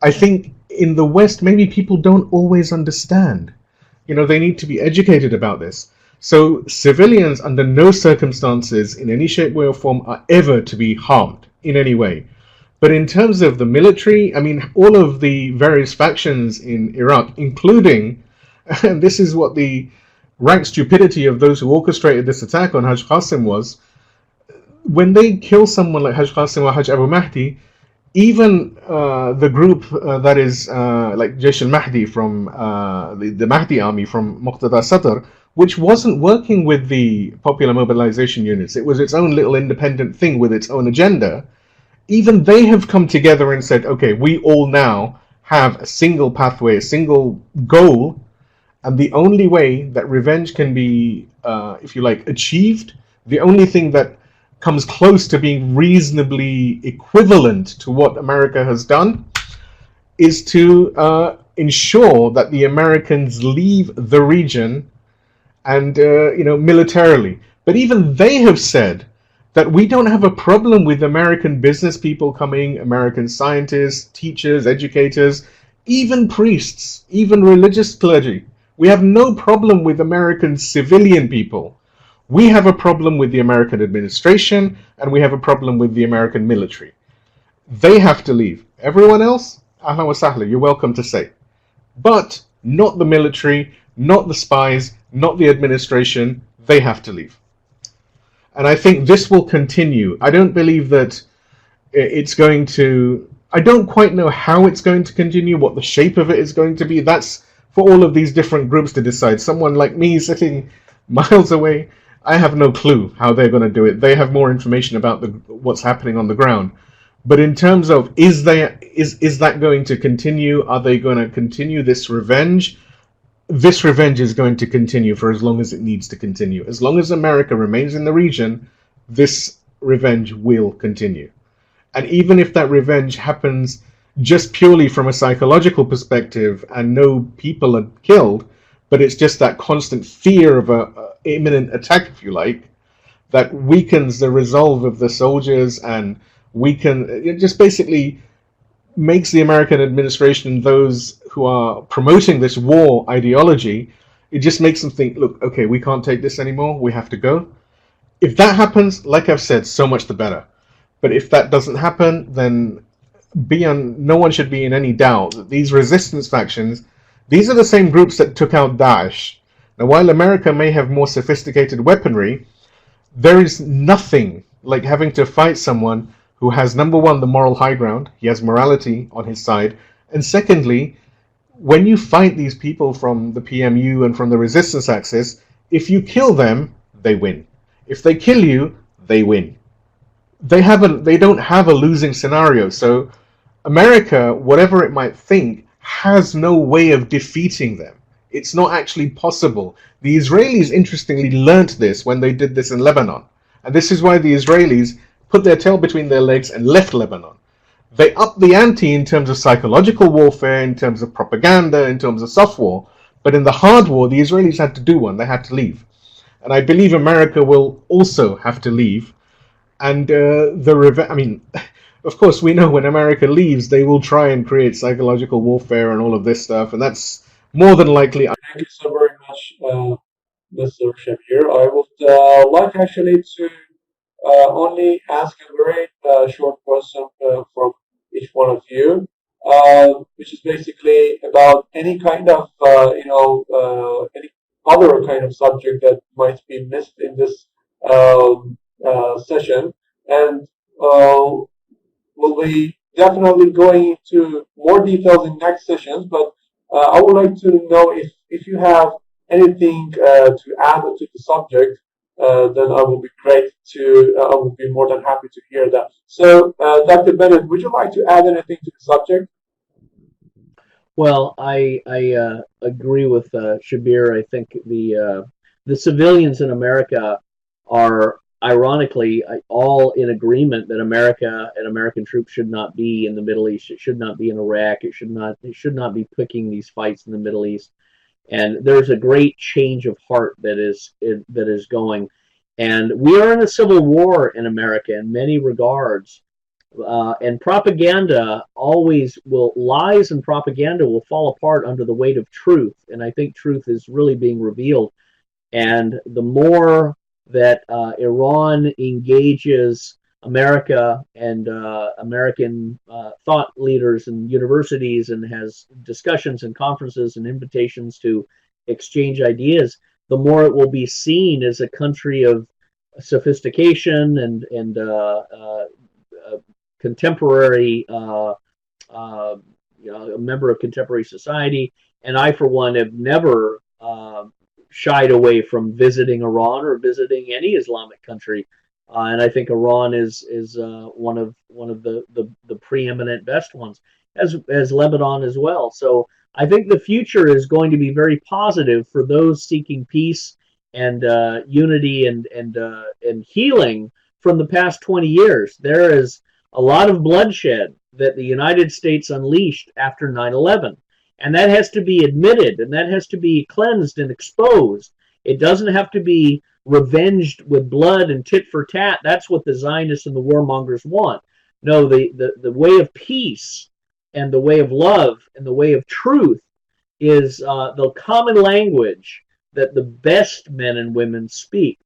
I think in the West maybe people don't always understand. They need to be educated about this. So civilians under no circumstances, in any shape, way, or form, are ever to be harmed in any way. But in terms of the military, all of the various factions in Iraq, including, and this is what the rank stupidity of those who orchestrated this attack on Haj Qasem was, when they kill someone like Haj Qasem or Haj Abu Mahdi, even the group that is like Jaish al-Mahdi from the Mahdi army from Muqtada Sadr, which wasn't working with the popular mobilization units, it was its own little independent thing with its own agenda, even they have come together and said, okay, we all now have a single pathway, a single goal, and the only way that revenge can be, if you like, achieved, the only thing that comes close to being reasonably equivalent to what America has done is to ensure that the Americans leave the region and militarily. But even they have said that we don't have a problem with American business people coming, American scientists, teachers, educators, even priests, even religious clergy. We have no problem with American civilian people. We have a problem with the American administration, and we have a problem with the American military. They have to leave. Everyone else, ahlan wa sahla, you're welcome to say. But not the military, not the spies, not the administration. They have to leave. And I think this will continue. I don't believe that it's going to... I don't quite know how it's going to continue, what the shape of it is going to be. That's for all of these different groups to decide. Someone like me sitting miles away, I have no clue how they're going to do it. They have more information about what's happening on the ground. But in terms of, is that going to continue? Are they going to continue this revenge? This revenge is going to continue for as long as it needs to continue. As long as America remains in the region, this revenge will continue. And even if that revenge happens just purely from a psychological perspective and no people are killed, but it's just that constant fear of an imminent attack, if you like, that weakens the resolve of the soldiers, and it just basically makes the American administration, those who are promoting this war ideology, it just makes them think, look, okay, we can't take this anymore, we have to go. If that happens, like I've said, so much the better. But if that doesn't happen, then no one should be in any doubt that these resistance factions, these are the same groups that took out Daesh. Now, while America may have more sophisticated weaponry, there is nothing like having to fight someone who has, number one, the moral high ground. He has morality on his side. And secondly, when you fight these people from the PMU and from the resistance axis, if you kill them, they win. If they kill you, they win. They don't have a losing scenario. So America, whatever it might think, has no way of defeating them. It's not actually possible. The Israelis, interestingly, learnt this when they did this in Lebanon. And this is why the Israelis put their tail between their legs and left Lebanon. They upped the ante in terms of psychological warfare, in terms of propaganda, in terms of soft war. But in the hard war, the Israelis had to do one. They had to leave. And I believe America will also have to leave. And of course, we know when America leaves, they will try and create psychological warfare and all of this stuff. And that's more than likely. Thank you so very much, Mr. Shabbir. I would like actually to only ask a very short question from each one of you, which is basically about any kind of, any other kind of subject that might be missed in this session. And we'll be definitely going into more details in next sessions, but I would like to know if you have anything to add to the subject, then I will be I will be more than happy to hear that. So, Dr. Bennett, would you like to add anything to the subject? Well, I agree with Shabbir. I think the civilians in America are, ironically, all in agreement that America and American troops should not be in the Middle East. It should not be in Iraq. It should not be picking these fights in the Middle East. And there's a great change of heart that is going. And we are in a civil war in America in many regards. And propaganda lies and propaganda will fall apart under the weight of truth. And I think truth is really being revealed. And the more that Iran engages America and American thought leaders and universities and has discussions and conferences and invitations to exchange ideas, the more it will be seen as a country of sophistication and contemporary, a member of contemporary society. And I, for one, have never shied away from visiting Iran or visiting any Islamic country. And I think Iran is one of the preeminent best ones, as Lebanon as well. So I think the future is going to be very positive for those seeking peace and unity and healing from the past 20 years. There is a lot of bloodshed that the United States unleashed after 9/11. And that has to be admitted, and that has to be cleansed and exposed. It doesn't have to be revenged with blood and tit for tat. That's what the Zionists and the warmongers want. No, the way of peace and the way of love and the way of truth is the common language that the best men and women speak.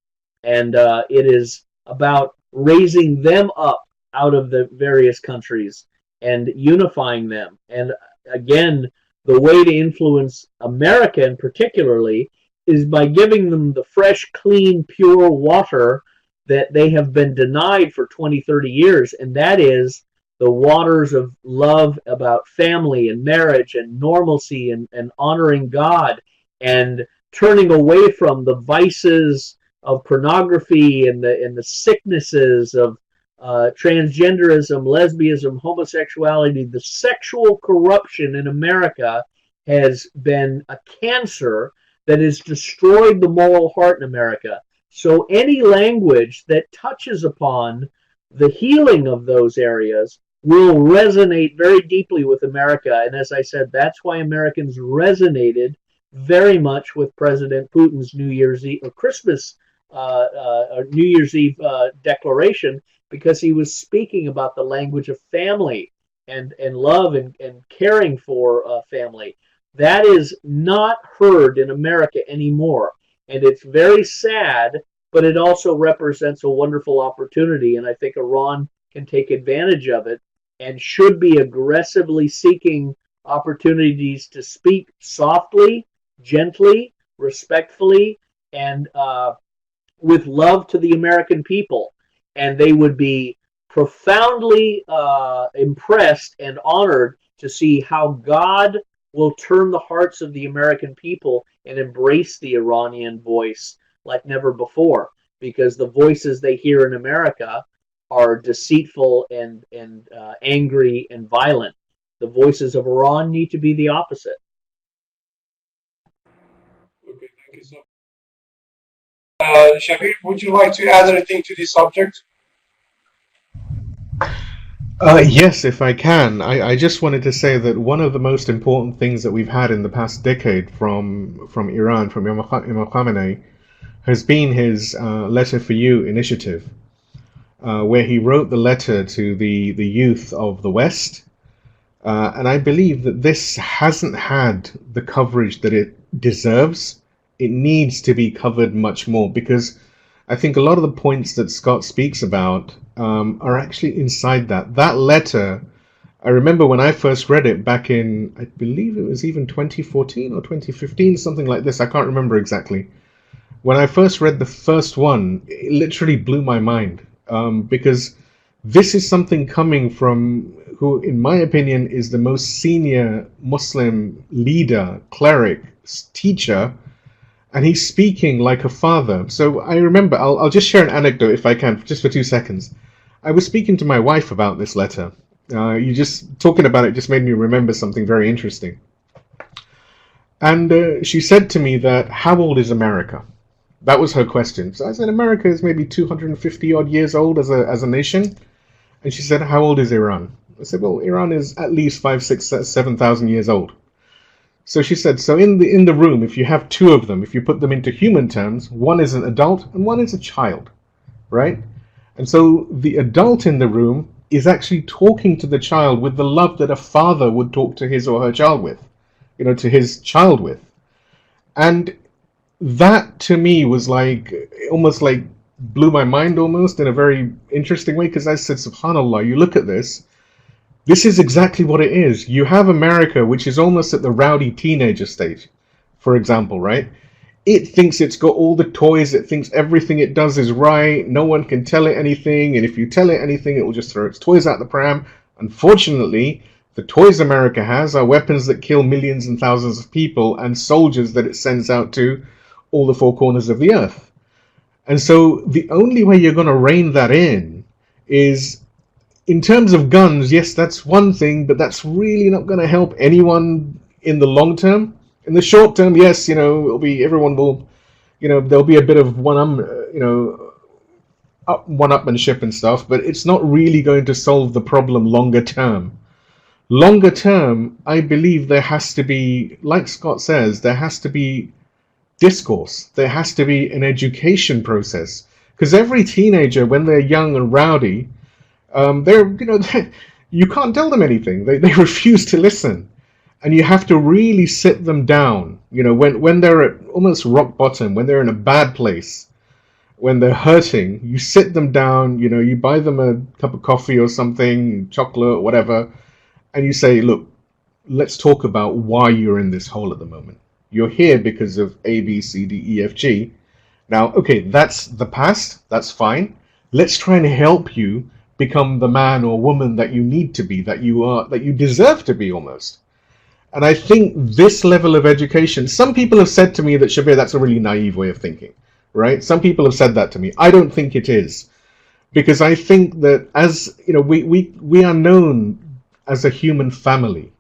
And it is about raising them up out of the various countries and unifying them. And again, the way to influence America in particularly is by giving them the fresh, clean, pure water that they have been denied for 20, 30 years. And that is the waters of love about family and marriage and normalcy and honoring God and turning away from the vices of pornography and the sicknesses of transgenderism, lesbianism, homosexuality. The sexual corruption in America has been a cancer that has destroyed the moral heart in America. So any language that touches upon the healing of those areas will resonate very deeply with America. And as I said, that's why Americans resonated very much with President Putin's New Year's Eve or Christmas or New Year's Eve declaration, because he was speaking about the language of family and love and caring for family. That is not heard in America anymore. And it's very sad, but it also represents a wonderful opportunity. And I think Iran can take advantage of it and should be aggressively seeking opportunities to speak softly, gently, respectfully, and with love to the American people. And they would be profoundly impressed and honored to see how God will turn the hearts of the American people and embrace the Iranian voice like never before, because the voices they hear in America are deceitful and angry and violent. The voices of Iran need to be the opposite. Okay, thank you so much. Shabbir, would you like to add anything to this subject? Yes, if I can. I just wanted to say that one of the most important things that we've had in the past decade from Iran, from Imam Khamenei, has been his Letter for You initiative, where he wrote the letter to the youth of the West. And I believe that this hasn't had the coverage that it deserves. It needs to be covered much more, because I think a lot of the points that Scott speaks about are actually inside that. That letter, I remember when I first read it back in, I believe it was even 2014 or 2015, something like this. I can't remember exactly. When I first read the first one, it literally blew my mind, because this is something coming from who, in my opinion, is the most senior Muslim leader, cleric, teacher, and he's speaking like a father. So I remember, I'll just share an anecdote if I can, just for 2 seconds. I was speaking to my wife about this letter. You just talking about it just made me remember something very interesting. And she said to me that, how old is America? That was her question. So I said, America is maybe 250 odd years old as a nation. And she said, how old is Iran? I said, well, Iran is at least 5,000, 6,000, 7,000 years old. So she said, so in the room, if you have two of them, if you put them into human terms, one is an adult and one is a child, right? And so the adult in the room is actually talking to the child with the love that a father would talk to his or her child with, to his child with. And that to me was like, almost like blew my mind almost in a very interesting way, because I said, subhanAllah, you look at this, this is exactly what it is. You have America, which is almost at the rowdy teenager stage, for example, right? It thinks it's got all the toys, it thinks everything it does is right, no one can tell it anything, and if you tell it anything, it will just throw its toys out the pram. Unfortunately, the toys America has are weapons that kill millions and thousands of people and soldiers that it sends out to all the four corners of the earth. And so the only way you're going to rein that in is, in terms of guns, yes, that's one thing, but that's really not going to help anyone in the long term. In the short term, yes, it'll be, everyone will, there'll be a bit of one-upmanship and stuff, but it's not really going to solve the problem longer term. Longer term, I believe there has to be, like Scott says, there has to be discourse. There has to be an education process. Because every teenager, when they're young and rowdy, they're, you can't tell them anything. They refuse to listen. And you have to really sit them down, when they're at almost rock bottom, when they're in a bad place, when they're hurting, you sit them down, you buy them a cup of coffee or something, chocolate, whatever, and you say, look, let's talk about why you're in this hole at the moment. You're here because of A, B, C, D, E, F, G. Now, okay, that's the past, that's fine. Let's try and help you become the man or woman that you need to be, that you deserve to be almost. And I think this level of education, some people have said to me that, Shabbir, that's a really naive way of thinking, right? Some people have said that to me. I don't think it is, because I think that as, we are known as a human family.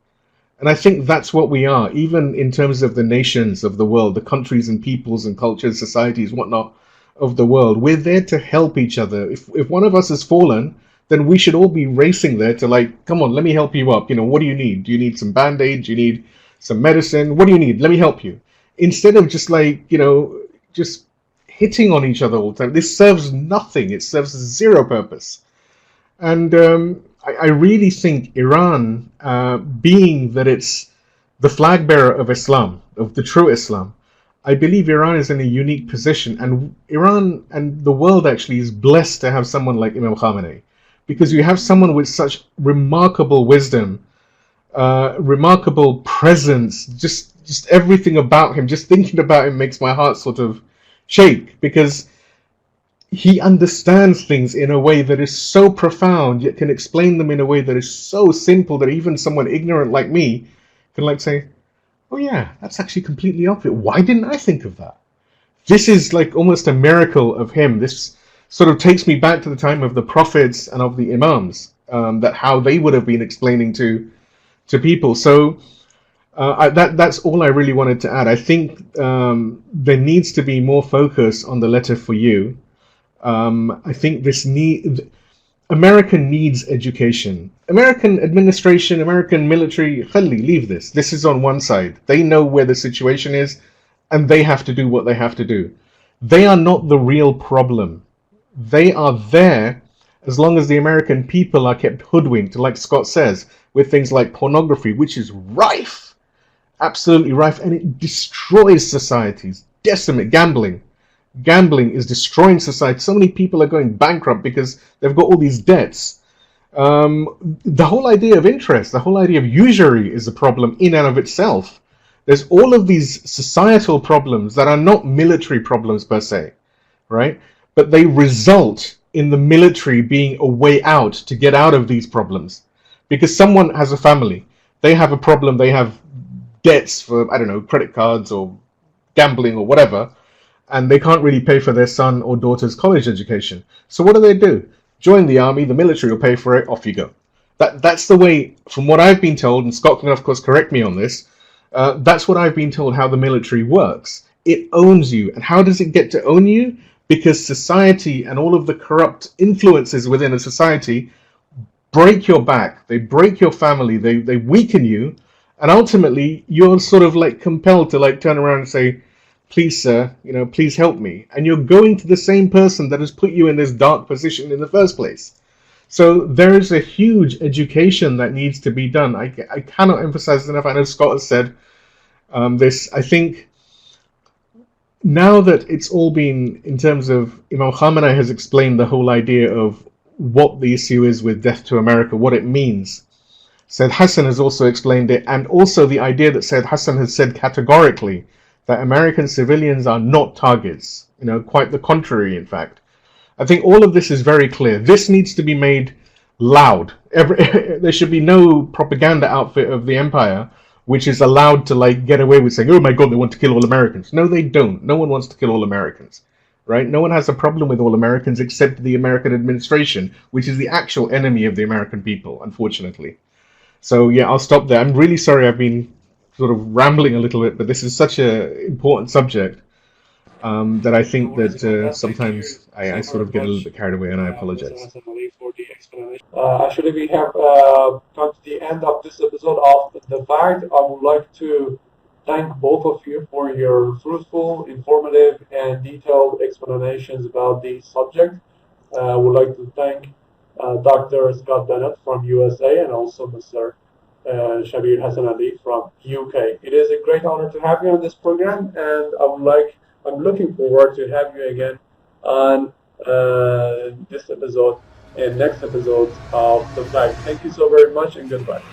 And I think that's what we are, even in terms of the nations of the world, the countries and peoples and cultures, societies, whatnot of the world. We're there to help each other. If one of us has fallen, then we should all be racing there to come on, let me help you up. What do you need? Do you need some Band-Aid? Do you need some medicine? What do you need? Let me help you. Instead of just just hitting on each other all the time. This serves nothing. It serves zero purpose. And I really think Iran, being that it's the flag bearer of Islam, of the true Islam, I believe Iran is in a unique position. And Iran and the world actually is blessed to have someone like Imam Khamenei, because you have someone with such remarkable wisdom, remarkable presence, just everything about him. Just thinking about him makes my heart sort of shake, because he understands things in a way that is so profound, yet can explain them in a way that is so simple that even someone ignorant like me can say, oh yeah, that's actually completely obvious. Why didn't I think of that? This is almost a miracle of him. This sort of takes me back to the time of the prophets and of the imams, that how they would have been explaining to people. So that's all I really wanted to add. I think there needs to be more focus on the letter for you. I think America needs education. American administration, American military, leave this. This is on one side. They know where the situation is, and they have to do what they have to do. They are not the real problem. They are there as long as the American people are kept hoodwinked, like Scott says, with things like pornography, which is rife, absolutely rife, and it destroys societies. Decimate gambling. Gambling is destroying society. So many people are going bankrupt because they've got all these debts. The whole idea of interest, the whole idea of usury is a problem in and of itself. There's all of these societal problems that are not military problems per se, right? But they result in the military being a way out to get out of these problems. Because someone has a family, they have a problem, they have debts for, I don't know, credit cards or gambling or whatever, and they can't really pay for their son or daughter's college education. So what do? Join the army, the military will pay for it, off you go. That's the way, from what I've been told, and Scott can of course correct me on this, that's what I've been told how the military works. It owns you. And how does it get to own you? Because society and all of the corrupt influences within a society break your back, they break your family, they weaken you, and ultimately you're sort of compelled to turn around and say, please sir, please help me. And you're going to the same person that has put you in this dark position in the first place. So there is a huge education that needs to be done. I cannot emphasize enough. I know Scott has said this. I think now that it's all been, in terms of Imam Khamenei has explained the whole idea of what the issue is with death to America, what it means. Sayyid Hassan has also explained it, and also the idea that Sayyid Hassan has said categorically that American civilians are not targets. Quite the contrary, in fact. I think all of this is very clear. This needs to be made loud. There should be no propaganda outfit of the empire which is allowed to get away with saying, oh my God, they want to kill all Americans. No, they don't. No one wants to kill all Americans, right? No one has a problem with all Americans except the American administration, which is the actual enemy of the American people, unfortunately. So yeah, I'll stop there. I'm really sorry I've been sort of rambling a little bit, but this is such an important subject that I think that sometimes I sort of get a little bit carried away, and I apologize. Actually, we have come to the end of this episode of The Fact. I would like to thank both of you for your fruitful, informative, and detailed explanations about the subject. I would like to thank Dr. Scott Bennett from USA and also Mr. Shabbir Hassanali from UK. It is a great honor to have you on this program, and I'm looking forward to have you again on this episode and next episodes of The Flag. Thank you so very much, and goodbye.